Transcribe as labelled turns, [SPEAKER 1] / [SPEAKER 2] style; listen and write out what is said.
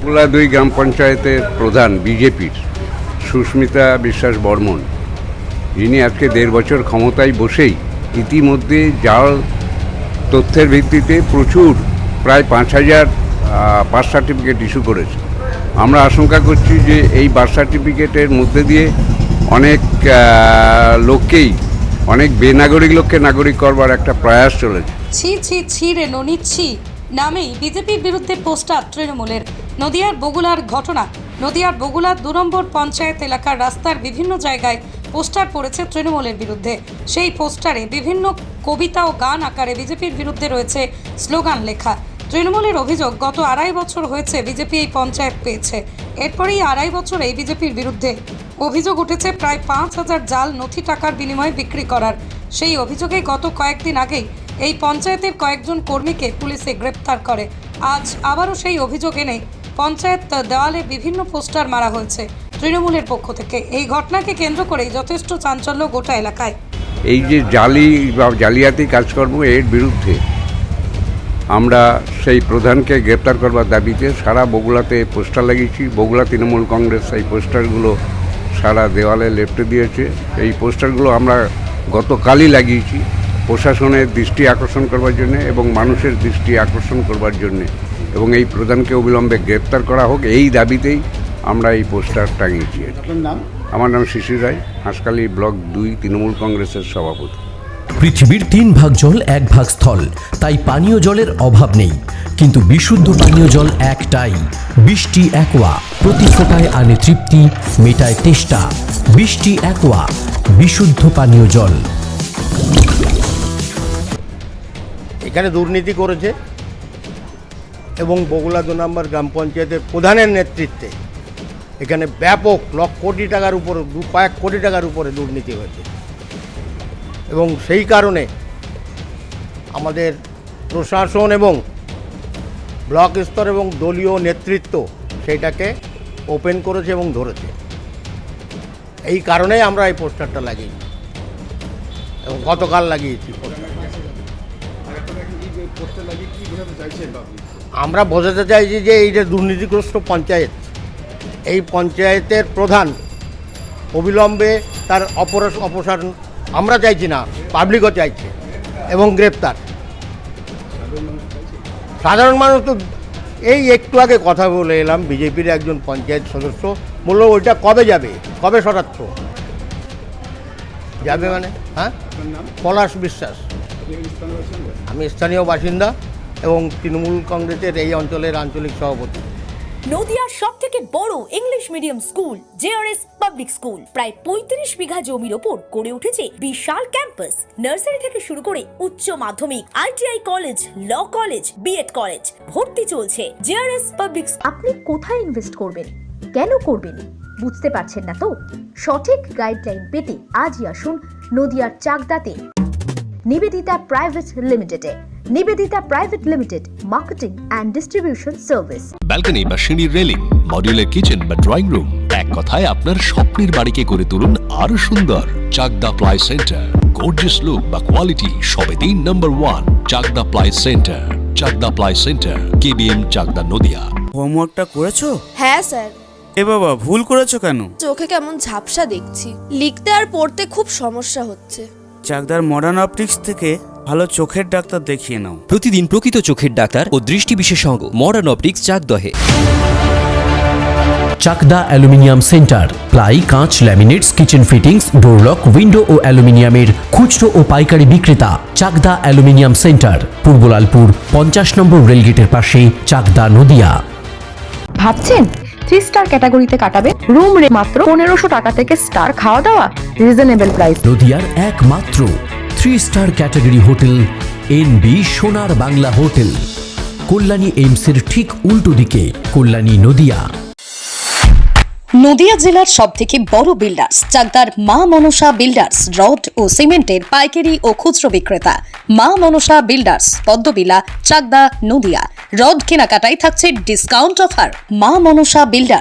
[SPEAKER 1] বগুলা 2 গ্রাম পঞ্চায়েতের প্রধান বিজেপির সুস্মিতা বিশ্বাস বর্মন, যিনি আজকে 1.5 বছর ক্ষমতায় বসেই ইতিমধ্যে জাল তথ্যের ভিত্তিতে প্রচুর প্রায় 5,000 বার্থ সার্টিফিকেট ইস্যু করেছে। আমরা আশঙ্কা করছি যে এই বার্থ সার্টিফিকেটের মধ্যে দিয়ে অনেক লোককেই, অনেক বেনাগরিক লোককে নাগরিক করবার একটা প্রয়াস চলেছে।
[SPEAKER 2] ছি ছি ছি রে ননিচ্ছি নামেই বিজেপির বিরুদ্ধে পোস্টার তৃণমূলের। নদিয়ার বগুলার ঘটনা। নদিয়ার বগুলার 2 নম্বর পঞ্চায়েত এলাকার রাস্তার বিভিন্ন জায়গায় পোস্টার পড়েছে তৃণমূলের বিরুদ্ধে। সেই পোস্টারে বিভিন্ন কবিতা ও গান আকারে বিজেপির বিরুদ্ধে রয়েছে স্লোগান লেখা। তৃণমূলের অভিযোগ, গত 2.5 বছর হয়েছে বিজেপি এই পঞ্চায়েত পেয়েছে। এরপরেই 2.5 বছরেই বিজেপির বিরুদ্ধে অভিযোগ উঠেছে প্রায় 5,000 জাল নথি টাকার বিনিময়ে বিক্রি করার। সেই অভিযোগে গত কয়েকদিন আগেই এই পঞ্চায়েতের কয়েকজন কর্মীকে পুলিশে গ্রেপ্তার করে। আজ আবারও সেই অভিযোগ এনে পঞ্চায়েত দেওয়ালে বিভিন্ন পোস্টার মারা হয়েছে তৃণমূলের পক্ষ থেকে। এই ঘটনাকে কেন্দ্র করেই যথেষ্ট চাঞ্চল্য গোটা এলাকায়।
[SPEAKER 1] এই যে জালি বা জালিয়াতি কাজকর্ম, এর বিরুদ্ধে আমরা সেই প্রধানকে গ্রেপ্তার করবার দাবিতে সারা বগুলাতে পোস্টার লাগিয়েছি। বগুলা তৃণমূল কংগ্রেস এই পোস্টারগুলো সারা দেওয়ালে লেপটে দিয়েছে। এই পোস্টারগুলো আমরা গতকালই লাগিয়েছি প্রশাসনের দৃষ্টি আকর্ষণ করবার জন্যে এবং মানুষের দৃষ্টি আকর্ষণ করবার জন্যে, এবং এই প্রধানকে অবিলম্বে গ্রেপ্তার করা হোক এই দাবিতেই আমরা এই পোস্টার টাঙিয়েছি। আমার নাম শিশির রায়, হাঁসখালি ব্লক 2 তৃণমূল কংগ্রেসের সভাপতি।
[SPEAKER 3] পৃথিবীর 3 ভাগ জল 1 ভাগ স্থল, তাই পানীয় জলের অভাব নেই। কিন্তু বিশুদ্ধ পানীয় জল একটাই, বৃষ্টি অ্যাকোয়া। প্রতি ফোঁটায় আনে তৃপ্তি, মেটায় তেষ্টা। বৃষ্টি অ্যাকোয়া, বিশুদ্ধ পানীয় জল।
[SPEAKER 4] এখানে দুর্নীতি করেছে এবং বগুলা 2 নম্বর গ্রাম পঞ্চায়েতের প্রধানের নেতৃত্বে এখানে ব্যাপক কোটি টাকার উপরে, কয়েক কোটি টাকার উপরে দুর্নীতি হয়েছে। এবং সেই কারণে আমাদের প্রশাসন এবং ব্লক স্তর এবং দলীয় নেতৃত্ব সেইটাকে ওপেন করেছে এবং ধরেছে। এই কারণেই আমরা এই পোস্টারটা লাগিয়েছি এবং গতকাল লাগিয়েছি। আমরা বোঝাতে চাইছি যে এই যে দুর্নীতিগ্রস্ত পঞ্চায়েত, এই পঞ্চায়েতের প্রধান অবিলম্বে তার অপসারণ আমরা চাইছি না, পাবলিকও চাইছে, এবং গ্রেপ্তার। সাধারণ মানুষ তো এই একটু আগে কথা বলে এলাম, বিজেপির একজন পঞ্চায়েত সদস্য বললো ওইটা কবে যাবে, কবে সরাচ্ছ যাবে মানে। হ্যাঁ, পলাশ বিশ্বাস, আমি স্থানীয় বাসিন্দা এবং তৃণমূল কংগ্রেসের এই অঞ্চলের আঞ্চলিক সভাপতি।
[SPEAKER 5] নদিয়ার সবথেকে বড় English medium school JRS public school প্রায় 35 বিঘা জমির ওপর গড়ে উঠেছে বিশাল ক্যাম্পাস। নার্সারি থেকে শুরু করে উচ্চ মাধ্যমিক, ITI college, law college, BEd college, ভর্তি চলছে জেআরএস পাবলিক।
[SPEAKER 6] আপনি কোথায় ইনভেস্ট করবেন, কেন করবেন, বুঝতে পারছেন না তো? সঠিক গাইডলাইন পেতে আজই আসুন নদিয়ার চাকদাতে নিবেদিতা প্রাইভেট লিমিটেডে। Nivedita private limited, marketing and distribution service.
[SPEAKER 7] Balcony বা সিঁড়ির রেলিং, মডিউলার কিচেন বা ড্রয়িং রুম, এক কথায় আপনার স্বপ্নের বাড়িকে করে তুলুন আরো সুন্দর। Chakdah ply centre, gorgeous look বা কোয়ালিটি সবে 3 নম্বর 1 Chakdah ply centre. Chakdah ply centre, KBM, Chakdah, Nadia.
[SPEAKER 8] হোমওয়ার্কটা করেছো?
[SPEAKER 9] হ্যাঁ স্যার।
[SPEAKER 8] এ বাবা, ভুল করেছো কেন?
[SPEAKER 9] চোখে কেমন ঝাপসা দেখছি, লিখতে আর পড়তে খুব সমস্যা হচ্ছে।
[SPEAKER 8] চাকদার মডার্ন অপটিক্স থেকে ভালো চোখের ডাক্তার দেখিয়ে নাও।
[SPEAKER 3] প্রতিদিন প্রকৃত চোখের ডাক্তার ও দৃষ্টি বিশেষজ্ঞ মডার্ন অপটিক্স চাকদহে। চাকদা অ্যালুমিনিয়াম সেন্টার, প্লাই, কাঁচ, laminates, kitchen fittings, door lock, window ও অ্যালুমিনিয়ামের খুচরো ও পাইকারি বিক্রেতা। চাকদা অ্যালুমিনিয়াম সেন্টার, পূর্বলালপুর 50 নম্বর রেলগেটের পাশে, চাকদা, নদিয়া।
[SPEAKER 6] ভাবছেন 3 স্টার ক্যাটাগরিতে কাটাবে? রুম রে মাত্র 1500 টাকা থেকে স্টার, খাওয়া দাওয়া রিজনেবল প্রাইস।
[SPEAKER 3] নদিয়ার একমাত্র 3 স্টার ক্যাটাগরি হোটেল এনবি সোনার বাংলা হোটেল, কল্যাণী এইমসের ঠিক উল্টো দিকে, কল্যাণী, নদিয়া।
[SPEAKER 2] নদিয়া জেলার সবথেকে বড় বিল্ডার্স চাকদার মা মনসা বিল্ডার্স, রড ও সিমেন্টের পাইকারি ও খুচরো বিক্রেতা। মা মনসা বিল্ডার্স, পদ্মবিলা, চাকদা, নদিয়া। রড কেনাকাটায় থাকছে ডিসকাউন্ট অফার। মা মনসা বিল্ডার্স।